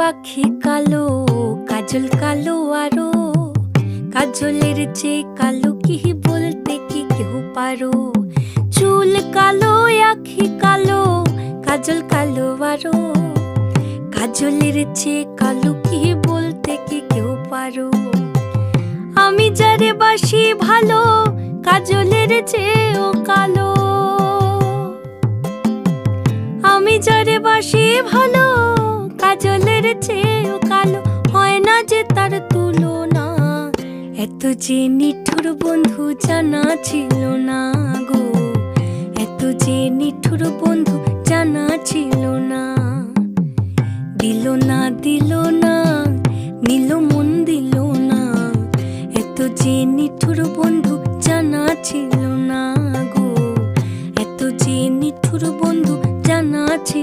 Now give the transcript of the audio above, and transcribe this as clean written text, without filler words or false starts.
আখি কালো, কাজল কালো আরো, কাজলের চেয়ে কালো কি বলতে কি কেউ পারো। চুল কালো, আখি কালো, কাজল কালো আরো, কাজলের চেয়ে কালো কি বলতে কি কেউ পারো। আমি যারে বাসি ভালো, কাজলের চেয়েও কালো। আমি যারে বাসি ভালো, কাজলের চেয়েও কালো। হয় না যে তার তুলনা, এত যে নিঠুর বন্ধু জানা ছিল না গো, এত যে নিঠুর বন্ধু জানা ছিল না। দিল না দিল না, নিল মন দিল না, এত যে নিঠুর বন্ধু জানা ছিল না গো, এত যে নিঠুর